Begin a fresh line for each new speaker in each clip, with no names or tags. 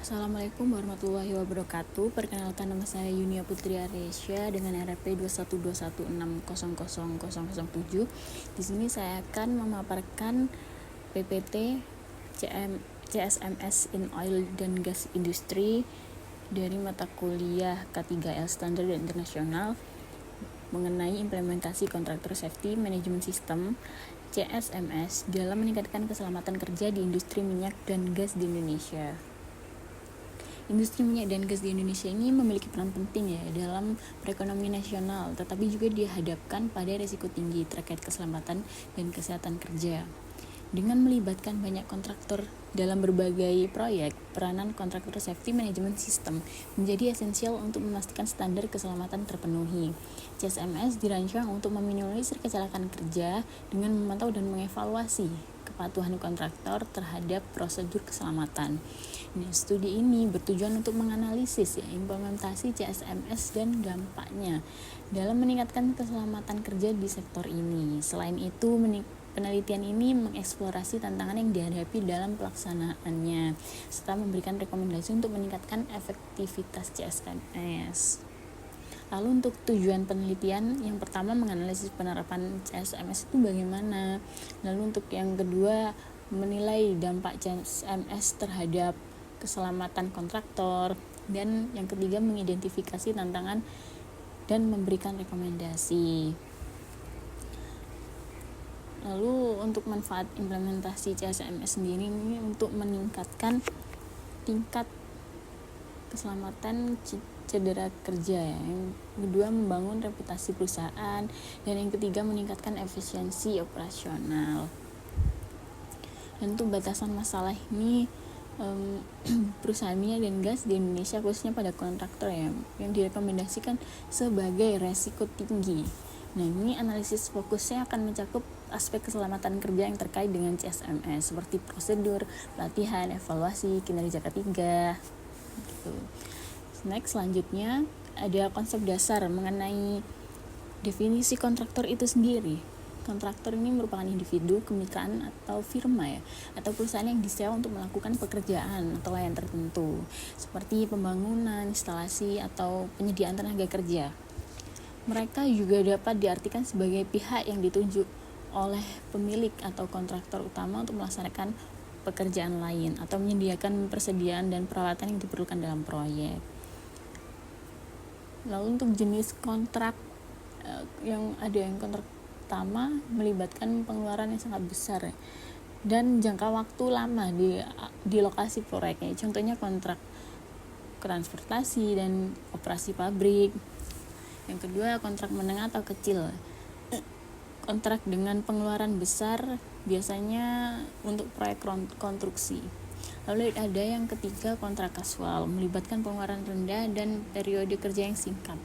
Assalamualaikum warahmatullahi wabarakatuh. Perkenalkan, nama saya Yunia Putri Aresya dengan RP 21216000007. Di sini saya akan memaparkan PPT CSMS in Oil dan Gas Industry dari mata kuliah K3L Standar dan Internasional mengenai implementasi Contractor Safety Management System CSMS dalam meningkatkan keselamatan kerja di industri minyak dan gas di Indonesia. Industri minyak dan gas di Indonesia ini memiliki peran penting ya dalam perekonomian nasional, tetapi juga dihadapkan pada risiko tinggi terkait keselamatan dan kesehatan kerja. Dengan melibatkan banyak kontraktor dalam berbagai proyek, peranan Contractor Safety Management System menjadi esensial untuk memastikan standar keselamatan terpenuhi. CSMS dirancang untuk meminimalisir kecelakaan kerja dengan memantau dan mengevaluasi kepatuhan kontraktor terhadap prosedur keselamatan. Nah, studi ini bertujuan untuk menganalisis implementasi CSMS dan dampaknya dalam meningkatkan keselamatan kerja di sektor ini. Selain itu, penelitian ini mengeksplorasi tantangan yang dihadapi dalam pelaksanaannya, serta memberikan rekomendasi untuk meningkatkan efektivitas CSMS. Lalu untuk tujuan penelitian, yang pertama menganalisis penerapan CSMS itu bagaimana. Lalu untuk yang kedua, menilai dampak CSMS terhadap keselamatan kontraktor. Dan yang ketiga, mengidentifikasi tantangan dan memberikan rekomendasi. Lalu untuk manfaat implementasi CSMS sendiri ini untuk meningkatkan tingkat keselamatan cedera kerja ya. Yang kedua, membangun reputasi perusahaan, dan yang ketiga, meningkatkan efisiensi operasional. Dan untuk batasan masalah ini, perusahaan minyak dan gas di Indonesia khususnya pada kontraktor ya, yang direkomendasikan sebagai resiko tinggi. Nah, ini analisis fokusnya akan mencakup aspek keselamatan kerja yang terkait dengan CSMS seperti prosedur, pelatihan, evaluasi, kinerja ketiga gitu. Next, selanjutnya ada konsep dasar mengenai definisi kontraktor itu sendiri. Kontraktor ini merupakan individu, kemitraan atau firma ya, atau perusahaan yang disewa untuk melakukan pekerjaan atau layanan tertentu seperti pembangunan, instalasi, atau penyediaan tenaga kerja. Mereka juga dapat diartikan sebagai pihak yang ditunjuk oleh pemilik atau kontraktor utama untuk melaksanakan pekerjaan lain atau menyediakan persediaan dan peralatan yang diperlukan dalam proyek. Lalu untuk jenis kontrak yang kontrak pertama melibatkan pengeluaran yang sangat besar dan jangka waktu lama di lokasi proyeknya. Contohnya kontrak transportasi dan operasi pabrik. Yang kedua, kontrak menengah atau kecil. Kontrak dengan pengeluaran besar biasanya untuk proyek konstruksi. Lalu ada yang ketiga, kontrak kasual, melibatkan pengeluaran rendah dan periode kerja yang singkat.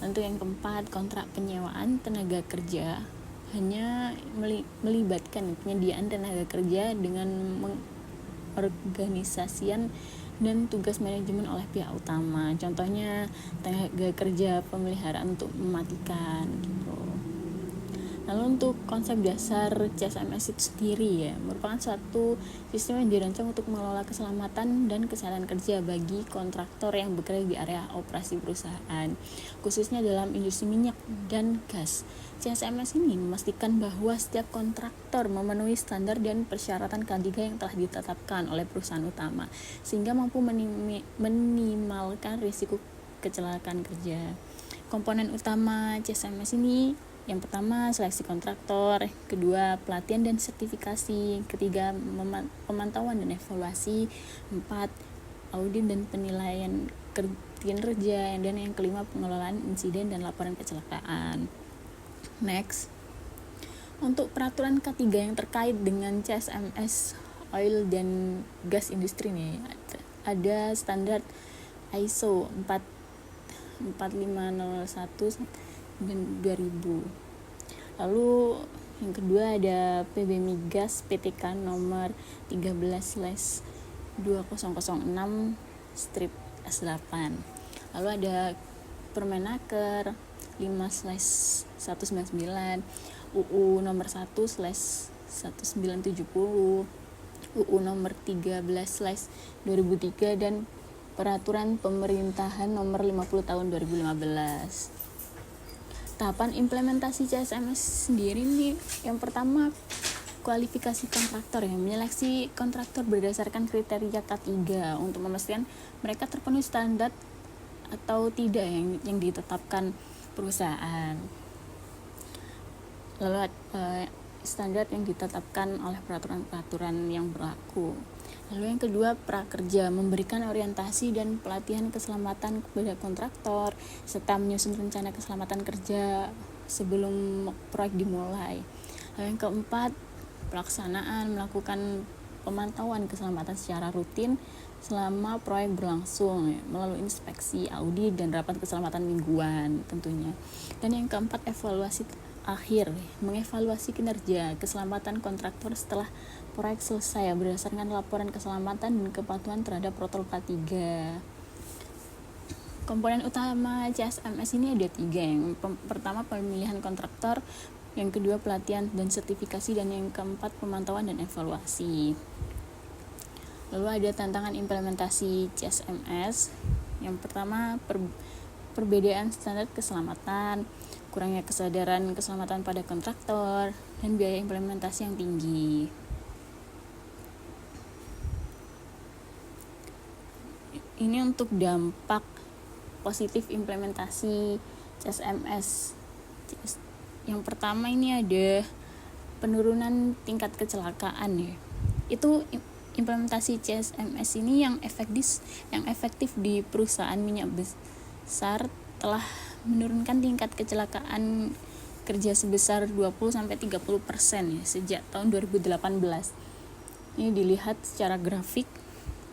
Lalu yang keempat, kontrak penyewaan tenaga kerja, hanya melibatkan penyediaan tenaga kerja dengan mengorganisasian dan tugas manajemen oleh pihak utama. Contohnya tenaga kerja pemeliharaan untuk mematikan gitu. Lalu untuk konsep dasar CSMS itu sendiri ya, merupakan suatu sistem yang dirancang untuk mengelola keselamatan dan kesehatan kerja bagi kontraktor yang bekerja di area operasi perusahaan, khususnya dalam industri minyak dan gas. CSMS ini memastikan bahwa setiap kontraktor memenuhi standar dan persyaratan K3 yang telah ditetapkan oleh perusahaan utama, sehingga mampu minimalkan risiko kecelakaan kerja. Komponen utama CSMS ini, yang pertama seleksi kontraktor, kedua pelatihan dan sertifikasi, ketiga pemantauan dan evaluasi, empat audit dan penilaian kinerja, dan yang kelima pengelolaan insiden dan laporan kecelakaan. Next, untuk peraturan K3 yang terkait dengan CSMS oil dan gas industri nih, ada standar ISO 4501 dan 2000. Lalu yang kedua ada PB Migas PTK nomor 13/2006/S8. Lalu ada Permenaker 5/199, UU nomor 1/1970, UU nomor 13/2003 dan Peraturan Pemerintahan nomor 50 tahun 2015. Tahapan implementasi CSMS sendiri nih, yang pertama kualifikasi kontraktor, yang menyeleksi kontraktor berdasarkan kriteria K3 untuk memastikan mereka terpenuhi standar atau tidak yang ditetapkan perusahaan. Lalu standar yang ditetapkan oleh peraturan-peraturan yang berlaku. Lalu yang kedua, prakerja, memberikan orientasi dan pelatihan keselamatan kepada kontraktor serta menyusun rencana keselamatan kerja sebelum proyek dimulai. Lalu yang keempat, pelaksanaan, melakukan pemantauan keselamatan secara rutin selama proyek berlangsung melalui inspeksi, audit, dan rapat keselamatan mingguan tentunya. Dan yang keempat, evaluasi akhir, mengevaluasi kinerja keselamatan kontraktor setelah proyek selesai berdasarkan laporan keselamatan dan kepatuhan terhadap protokol K3. Komponen utama CSMS ini ada 3. Yang pertama, pemilihan kontraktor, yang kedua, pelatihan dan sertifikasi, dan yang keempat, pemantauan dan evaluasi. Lalu ada tantangan implementasi CSMS. Yang pertama, perbedaan standar keselamatan, kurangnya kesadaran keselamatan pada kontraktor, dan biaya implementasi yang tinggi. Ini untuk dampak positif implementasi CSMS. Yang pertama ini ada penurunan tingkat kecelakaan ya. Itu implementasi CSMS ini yang efektif di perusahaan minyak besar telah menurunkan tingkat kecelakaan kerja sebesar 20-30% ya sejak tahun 2018. Ini dilihat secara grafik.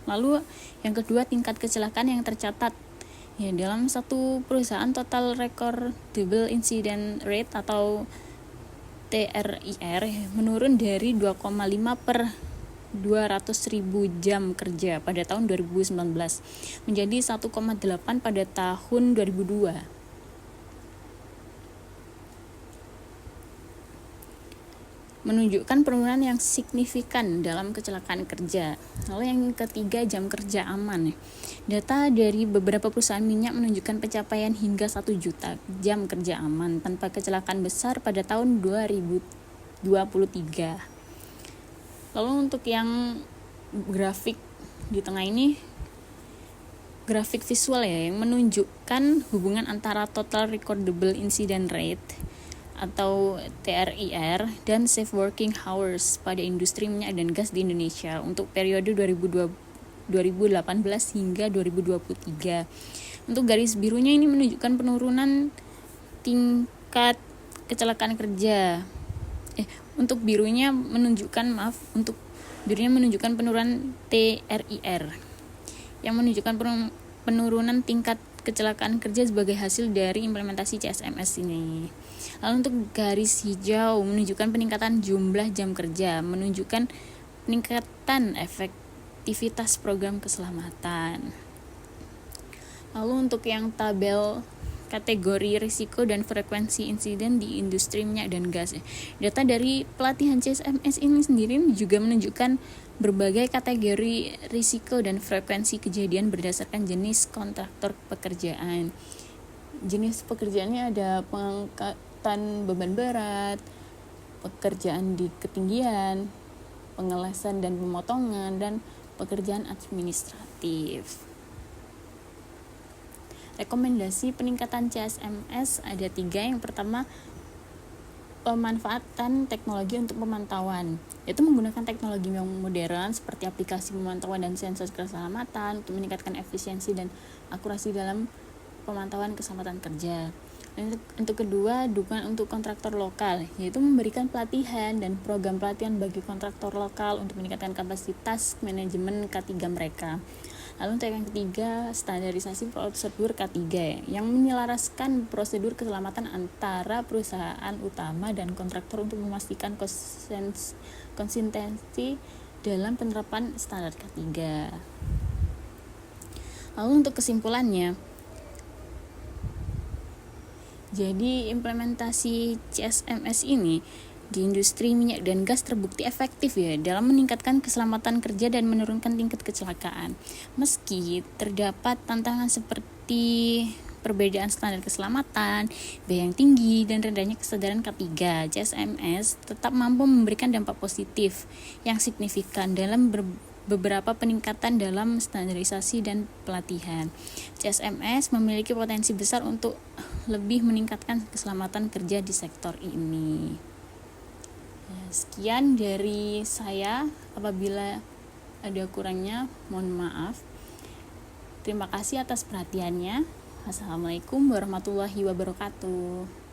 Lalu yang kedua, tingkat kecelakaan yang tercatat ya dalam satu perusahaan, total recordable incident rate atau TRIR menurun dari 2,5 per 200.000 jam kerja pada tahun 2019 menjadi 1,8 pada tahun 2002. Menunjukkan penurunan yang signifikan dalam kecelakaan kerja. Lalu yang ketiga, jam kerja aman. Data dari beberapa perusahaan minyak menunjukkan pencapaian hingga 1 juta jam kerja aman tanpa kecelakaan besar pada tahun 2023. Lalu untuk yang grafik di tengah ini, grafik visual ya, yang menunjukkan hubungan antara total recordable incident rate atau TRIR dan safe working hours pada industri minyak dan gas di Indonesia untuk periode 2018 hingga 2023. Untuk garis birunya ini menunjukkan penurunan tingkat kecelakaan kerja. Untuk birunya menunjukkan penurunan TRIR yang menunjukkan penurunan tingkat kecelakaan kerja sebagai hasil dari implementasi CSMS ini. Lalu untuk garis hijau menunjukkan peningkatan jumlah jam kerja, menunjukkan peningkatan efektivitas program keselamatan. Lalu untuk yang tabel kategori risiko dan frekuensi insiden di industri minyak dan gas, data dari pelatihan CSMS ini sendiri juga menunjukkan berbagai kategori risiko dan frekuensi kejadian berdasarkan jenis kontraktor pekerjaan. Jenis pekerjaannya ada pengangkatan beban berat, pekerjaan di ketinggian, pengelasan dan pemotongan, dan pekerjaan administratif. Rekomendasi peningkatan CSMS ada 3. Yang pertama, pemanfaatan teknologi untuk pemantauan, yaitu menggunakan teknologi yang modern seperti aplikasi pemantauan dan sensor keselamatan untuk meningkatkan efisiensi dan akurasi dalam pemantauan keselamatan kerja. Dan untuk kedua, dukungan untuk kontraktor lokal, yaitu memberikan pelatihan dan program pelatihan bagi kontraktor lokal untuk meningkatkan kapasitas manajemen K3 mereka. Lalu untuk yang ketiga, standarisasi prosedur K3 yang menyelaraskan prosedur keselamatan antara perusahaan utama dan kontraktor untuk memastikan konsistensi dalam penerapan standar K3. Lalu untuk kesimpulannya, jadi implementasi CSMS ini di industri minyak dan gas terbukti efektif ya dalam meningkatkan keselamatan kerja dan menurunkan tingkat kecelakaan. Meski terdapat tantangan seperti perbedaan standar keselamatan, biaya yang tinggi, dan rendahnya kesadaran K3, CSMS tetap mampu memberikan dampak positif yang signifikan dalam beberapa peningkatan dalam standarisasi dan pelatihan. CSMS memiliki potensi besar untuk lebih meningkatkan keselamatan kerja di sektor ini. Sekian dari saya, apabila ada kurangnya mohon maaf. Terima kasih atas perhatiannya. Wassalamualaikum warahmatullahi wabarakatuh.